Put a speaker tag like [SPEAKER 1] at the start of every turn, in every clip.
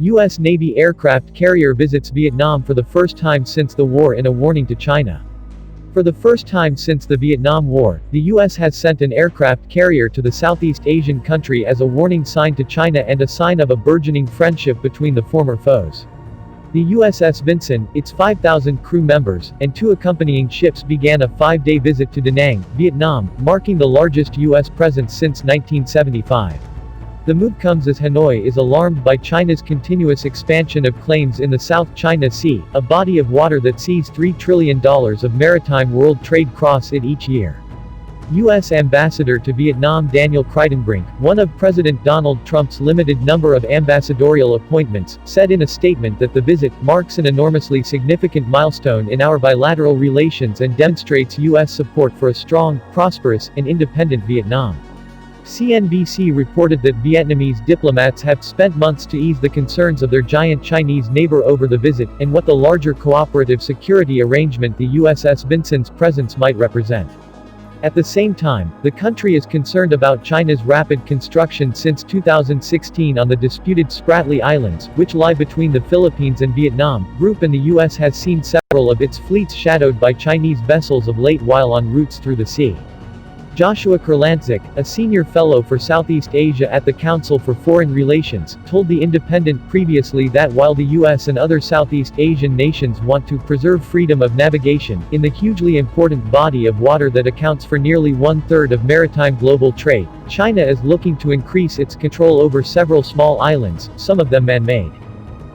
[SPEAKER 1] U.S. Navy aircraft carrier visits Vietnam for the first time since the war in a warning to China. For the first time since the Vietnam War, the U.S. has sent an aircraft carrier to the Southeast Asian country as a warning sign to China and a sign of a burgeoning friendship between the former foes. The USS Vinson, its 5,000 crew members, and 2 accompanying ships began a 5-day visit to Danang, Vietnam, marking the largest U.S. presence since 1975. The move comes as Hanoi is alarmed by China's continuous expansion of claims in the South China Sea, a body of water that sees $3 trillion of maritime world trade cross it each year. U.S. Ambassador to Vietnam Daniel Kritenbrink, one of President Donald Trump's limited number of ambassadorial appointments, said in a statement that the visit marks an enormously significant milestone in our bilateral relations and demonstrates U.S. support for a strong, prosperous, and independent Vietnam. CNBC reported that Vietnamese diplomats have spent months to ease the concerns of their giant Chinese neighbor over the visit, and what the larger cooperative security arrangement the USS Vinson's presence might represent. At the same time, the country is concerned about China's rapid construction since 2016 on the disputed Spratly Islands, which lie between the Philippines and Vietnam. Group and the U.S. has seen several of its fleets shadowed by Chinese vessels of late while en routes through the sea. Joshua Kurlantzick, a senior fellow for Southeast Asia at the Council for Foreign Relations, told The Independent previously that while the U.S. and other Southeast Asian nations want to preserve freedom of navigation, in the hugely important body of water that accounts for nearly 1/3 of maritime global trade, China is looking to increase its control over several small islands, some of them man-made.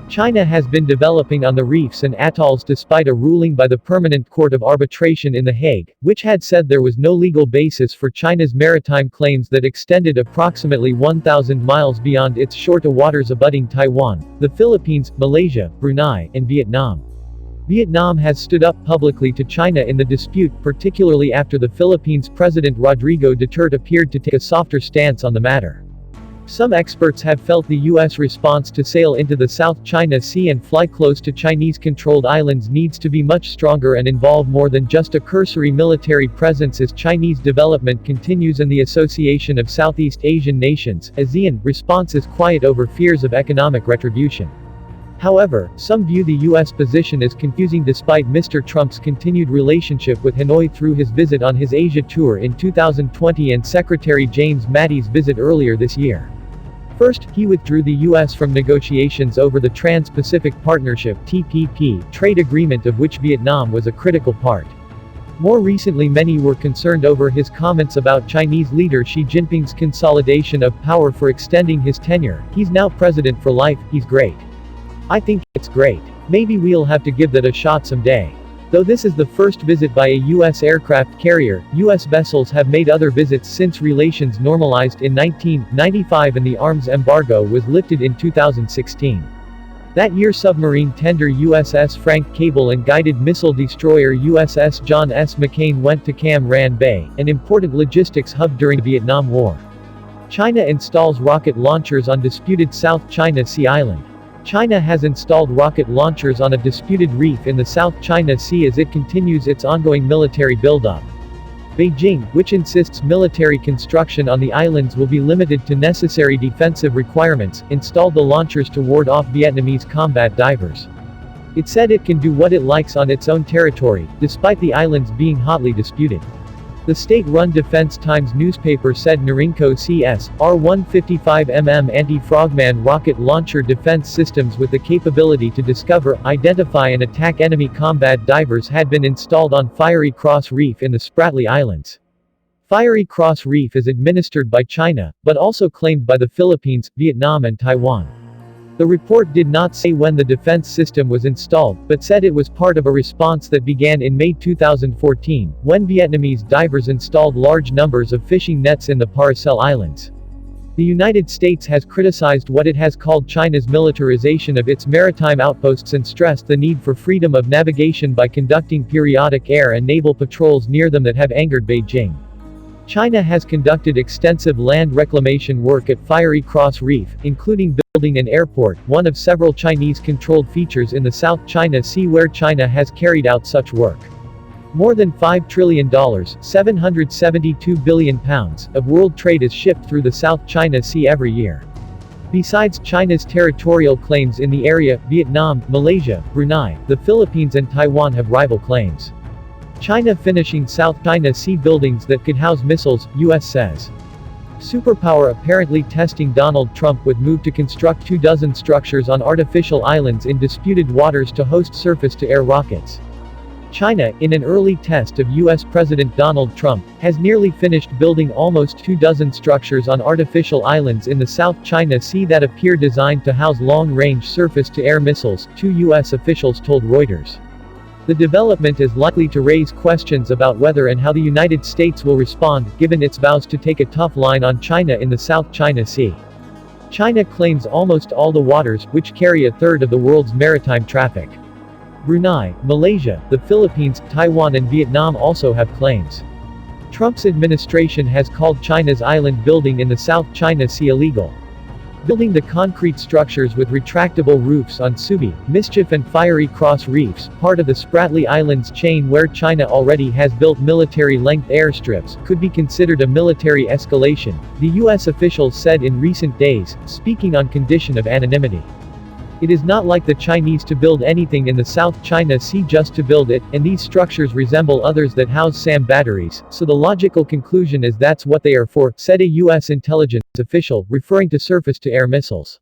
[SPEAKER 1] China has been developing on the reefs and atolls despite a ruling by the Permanent Court of Arbitration in The Hague, which had said there was no legal basis for China's maritime claims that extended approximately 1,000 miles beyond its shore to waters abutting Taiwan, the Philippines, Malaysia, Brunei, and Vietnam. Vietnam has stood up publicly to China in the dispute, particularly after the Philippines' President Rodrigo Duterte appeared to take a softer stance on the matter. Some experts have felt the U.S. response to sail into the South China Sea and fly close to Chinese-controlled islands needs to be much stronger and involve more than just a cursory military presence as Chinese development continues and the Association of Southeast Asian Nations, ASEAN, response is quiet over fears of economic retribution. However, some view the U.S. position as confusing despite Mr. Trump's continued relationship with Hanoi through his visit on his Asia tour in 2020 and Secretary James Mattis's visit earlier this year. First, he withdrew the U.S. from negotiations over the Trans-Pacific Partnership (TPP) trade agreement of which Vietnam was a critical part. More recently many were concerned over his comments about Chinese leader Xi Jinping's consolidation of power for extending his tenure. He's now president for life, he's great. I think it's great. Maybe we'll have to give that a shot someday. Though this is the first visit by a U.S. aircraft carrier, U.S. vessels have made other visits since relations normalized in 1995 and the arms embargo was lifted in 2016. That year submarine tender USS Frank Cable and guided missile destroyer USS John S. McCain went to Cam Ranh Bay, an important logistics hub during the Vietnam War. China installs rocket launchers on disputed South China Sea island. China has installed rocket launchers on a disputed reef in the South China Sea as it continues its ongoing military buildup. Beijing, which insists military construction on the islands will be limited to necessary defensive requirements, installed the launchers to ward off Vietnamese combat divers. It said it can do what it likes on its own territory, despite the islands being hotly disputed. The state-run Defense Times newspaper said Norinco CS, R-155mm anti-frogman rocket launcher defense systems with the capability to discover, identify and attack enemy combat divers had been installed on Fiery Cross Reef in the Spratly Islands. Fiery Cross Reef is administered by China, but also claimed by the Philippines, Vietnam and Taiwan. The report did not say when the defense system was installed, but said it was part of a response that began in May 2014, when Vietnamese divers installed large numbers of fishing nets in the Paracel Islands. The United States has criticized what it has called China's militarization of its maritime outposts and stressed the need for freedom of navigation by conducting periodic air and naval patrols near them that have angered Beijing. China has conducted extensive land reclamation work at Fiery Cross Reef, including building an airport, one of several Chinese-controlled features in the South China Sea where China has carried out such work. More than $5 trillion, £772 billion, of world trade is shipped through the South China Sea every year. Besides China's territorial claims in the area, Vietnam, Malaysia, Brunei, the Philippines and Taiwan have rival claims. China finishing South China Sea buildings that could house missiles, U.S. says. Superpower apparently testing Donald Trump would move to construct 24 structures on artificial islands in disputed waters to host surface-to-air rockets. China, in an early test of U.S. President Donald Trump, has nearly finished building almost 24 structures on artificial islands in the South China Sea that appear designed to house long-range surface-to-air missiles, 2 U.S. officials told Reuters. The development is likely to raise questions about whether and how the United States will respond, given its vows to take a tough line on China in the South China Sea. China claims almost all the waters, which carry a third of the world's maritime traffic. Brunei, Malaysia, the Philippines, Taiwan and Vietnam also have claims. Trump's administration has called China's island building in the South China Sea illegal. Building the concrete structures with retractable roofs on Subi, Mischief and Fiery Cross reefs, part of the Spratly Islands chain where China already has built military-length airstrips, could be considered a military escalation, the U.S. officials said in recent days, speaking on condition of anonymity. It is not like the Chinese to build anything in the South China Sea just to build it, and these structures resemble others that house SAM batteries, so the logical conclusion is that's what they are for, said a U.S. intelligence official, referring to surface-to-air missiles.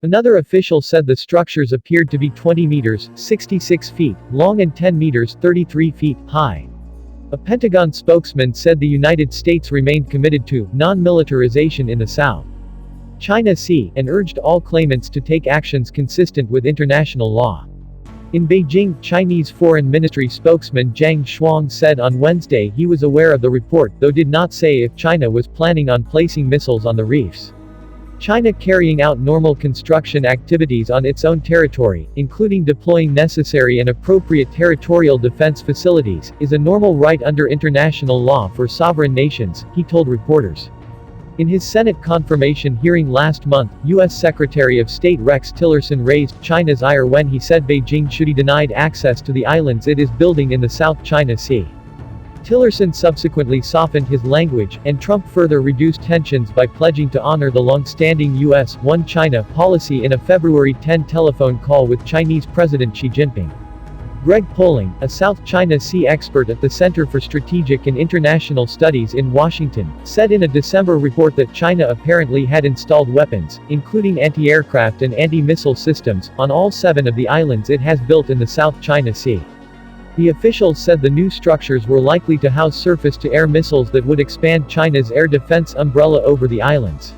[SPEAKER 1] Another official said the structures appeared to be 20 meters, 66 feet, long and 10 meters, 33 feet, high. A Pentagon spokesman said the United States remained committed to non-militarization in the South China Sea, and urged all claimants to take actions consistent with international law. In Beijing, Chinese Foreign Ministry spokesman Zhang Shuang said on Wednesday he was aware of the report, though did not say if China was planning on placing missiles on the reefs. China carrying out normal construction activities on its own territory, including deploying necessary and appropriate territorial defense facilities, is a normal right under international law for sovereign nations, he told reporters. In his Senate confirmation hearing last month, U.S. Secretary of State Rex Tillerson raised China's ire when he said Beijing should be denied access to the islands it is building in the South China Sea. Tillerson subsequently softened his language, and Trump further reduced tensions by pledging to honor the long-standing U.S. One China policy in a February 10 telephone call with Chinese President Xi Jinping. Greg Poling, a South China Sea expert at the Center for Strategic and International Studies in Washington, said in a December report that China apparently had installed weapons, including anti-aircraft and anti-missile systems, on all 7 of the islands it has built in the South China Sea. The officials said the new structures were likely to house surface-to-air missiles that would expand China's air defense umbrella over the islands.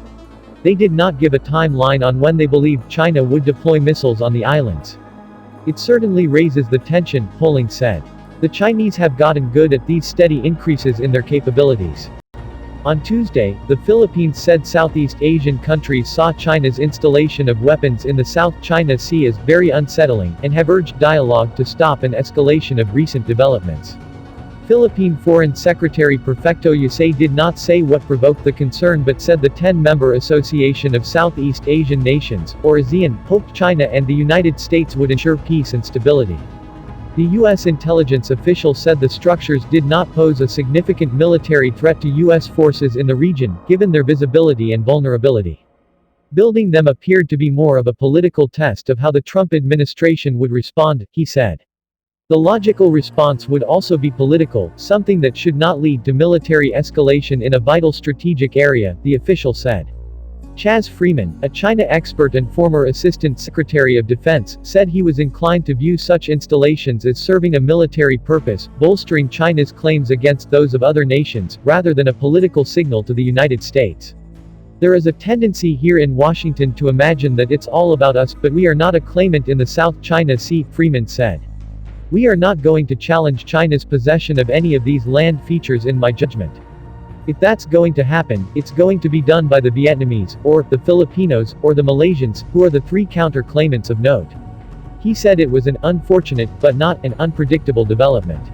[SPEAKER 1] They did not give a timeline on when they believed China would deploy missiles on the islands. It certainly raises the tension, Poling said. The Chinese have gotten good at these steady increases in their capabilities. On Tuesday, the Philippines said Southeast Asian countries saw China's installation of weapons in the South China Sea as very unsettling, and have urged dialogue to stop an escalation of recent developments. Philippine Foreign Secretary Perfecto Yusay did not say what provoked the concern but said the 10-member Association of Southeast Asian Nations, or ASEAN, hoped China and the United States would ensure peace and stability. The U.S. intelligence official said the structures did not pose a significant military threat to U.S. forces in the region, given their visibility and vulnerability. Building them appeared to be more of a political test of how the Trump administration would respond, he said. The logical response would also be political, something that should not lead to military escalation in a vital strategic area, the official said. Chaz Freeman, a China expert and former Assistant Secretary of Defense, said he was inclined to view such installations as serving a military purpose, bolstering China's claims against those of other nations, rather than a political signal to the United States. There is a tendency here in Washington to imagine that it's all about us, but we are not a claimant in the South China Sea, Freeman said. We are not going to challenge China's possession of any of these land features in my judgment. If that's going to happen, it's going to be done by the Vietnamese, or the Filipinos, or the Malaysians, who are the 3 counter-claimants of note. He said it was an unfortunate, but not an unpredictable development.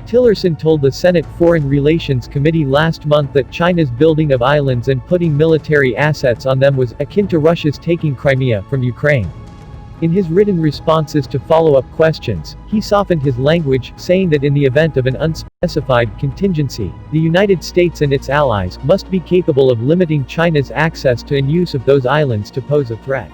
[SPEAKER 1] Tillerson told the Senate Foreign Relations Committee last month that China's building of islands and putting military assets on them was akin to Russia's taking Crimea from Ukraine. In his written responses to follow-up questions, he softened his language, saying that in the event of an unspecified contingency, the United States and its allies must be capable of limiting China's access to and use of those islands to pose a threat.